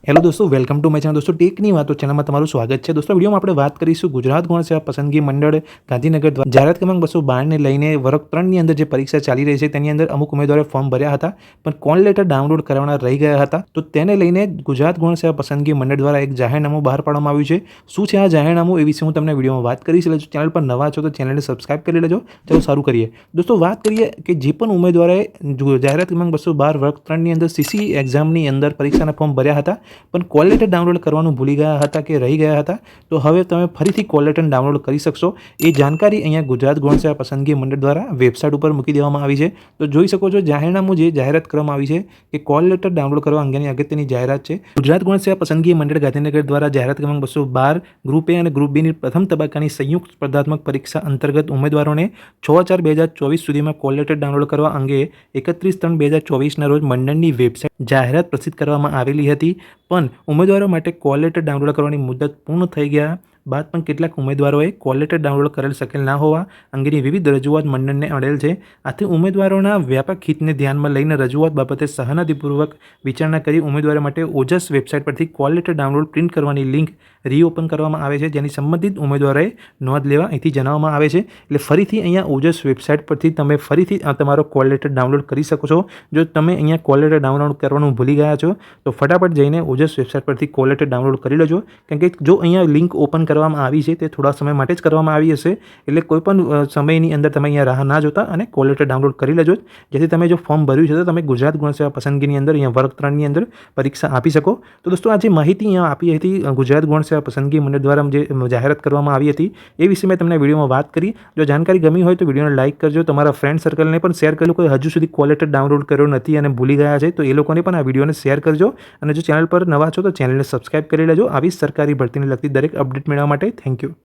Hello દોસ્તો, welcome to my channel. દોસ્તો, ટેકની વાતો ચેનલમાં તમારું સ્વાગત છે. દોસ્તો, વિડીયોમાં આપણે વાત કરીશું ગુજરાત ગૌણ સેવા પસંદગી મંડળ ગાંધીનગર દ્વારા જાહેરાત ક્રમાંક 212ને લઈને વર્ગ 3ની અંદર જે પરીક્ષા ચાલી રહી છે તેની અંદર અમુક ઉમેદવારોએ ફોર્મ ભર્યા હતા પણ કોલ લેટર ડાઉનલોડ કરવાના રહી ગયા હતા. તો તેને લઈને ગુજરાત ગૌણ સેવા પસંદગી મંડળ દ્વારા એક જાહેરનામું બહાર પાડવામાં આવ્યું છે. શું છે આ જાહેરનામું એ વિશે હું તમને વિડીયોમાં વાત કરીશ. એટલે ચેનલ પર નવા છો તો ચેનલને સબસ્ક્રાઇબ કરી લેજો. ચાલો સારું કરીએ. દોસ્તો, વાત કરીએ કે જે પણ ઉમેદવારે જાહેરાત ક્રમાંક 212 વર્ગ 3ની અંદર સીસી એક્ઝામની અંદર પરીક્ષાના ફોર્મ ભર્યા હતા પણ કોલ લેટર ડાઉનલોડ કરવાનું ભૂલી ગયા હતા કે રહી ગયા હતા, તો હવે તમે ફરીથી કોલ લેટર ડાઉનલોડ કરી શકશો. એ જાણકારી અહીંયા ગુજરાત ગૌણ સેવા પસંદગી મંડળ દ્વારા વેબસાઇટ ઉપર મૂકી દેવામાં આવી છે. તો જોઈ શકો છો જાહેરનામું જે જાહેરાત કરવામાં આવી છે કે કોલ લેટર ડાઉનલોડ કરવા અંગેની અગત્યની જાહેરાત છે. ગુજરાત ગૌણ સેવા પસંદગી મંડળ ગાંધીનગર દ્વારા જાહેરાત ક્રમાંક 212 ગ્રુપ એ અને ગ્રુપ બીની પ્રથમ તબક્કાની સંયુક્ત સ્પર્ધાત્મક પરીક્ષા અંતર્ગત ઉમેદવારોને 6/4/2024 સુધીમાં કોલ લેટર ડાઉનલોડ કરવા અંગે 31/3/2024ના રોજ મંડળની વેબસાઇટ જાહેરાત પ્રસિદ્ધ કરવામાં આવેલી હતી. પણ ઉમેદવારો માટે કોલ લેટર ડાઉનલોડ કરવાની મુદત પૂર્ણ થઈ ગયા બાદ પણ કેટલાક ઉમેદવારોએ કોલ લેટર ડાઉનલોડ કરેલ શકેલ ના હોવા અંગેની વિવિધ રજૂઆત મંડળને મળેલ છે. આથી ઉમેદવારોના વ્યાપક હિતને ધ્યાનમાં લઈને રજૂઆત બાબતે સહાનુભૂતિપૂર્વક વિચારણા કરી ઉમેદવારો માટે ઓજસ વેબસાઇટ પરથી કોલ લેટર ડાઉનલોડ પ્રિન્ટ કરવાની લિંક રીઓપન કરવામાં આવે છે, જેની સંબંધિત ઉમેદવારોએ નોંધ લેવા અહીંથી જણાવવામાં આવે છે. એટલે ફરીથી અહીંયા ઓજસ વેબસાઇટ પરથી તમે ફરીથી તમારો કોલ લેટર ડાઉનલોડ કરી શકો છો. જો તમે અહીંયા કોલ લેટર ડાઉનલોડ કરવાનું ભૂલી ગયા છો તો ફટાફટ જઈને ઓજસ વેબસાઇટ પરથી કોલ લેટર ડાઉનલોડ કરી લેજો. કારણ કે જો અહીંયા લિંક ઓપન કરવામાં આવી છે તે થોડા સમય માટે જ કરવામાં આવી હશે. એટલે કોઈપણ સમયની અંદર તમે અહીંયા રાહ ના જોતા અને કોલ લેટર ડાઉનલોડ કરી લેજો, જેથી તમે જો ફોર્મ ભર્યું છે તો તમે ગુજરાત ગૌણ સેવા પસંદગીની અંદર અહીંયા વર્ગ 3ની અંદર પરીક્ષા આપી શકો. તો દોસ્તો, આ જે માહિતી અહીંયા આપી હતી ગુજરાત ગૌણ સેવા પસંદગી મંડળ દ્વારા જે જાહેરાત કરવામાં આવી હતી એ વિશે મેં તમને વિડીયોમાં વાત કરી. જો જાણકારી ગમી હોય તો વિડીયોને લાઇક કરજો, તમારા ફ્રેન્ડ સર્કલને પણ શેર કરજો. કોઈ હજુ સુધી કોલ લેટર ડાઉનલોડ કર્યો નથી અને ભૂલી ગયા છે તો એ લોકોને પણ આ વિડીયોને શેર કરજો. અને જો ચેનલ પર નવા છો તો ચેનલને સબસ્ક્રાઇબ કરી લેજો આવી સરકારી ભરતીને લગતી દરેક અપડેટ મેળવવા માટે. Thank you.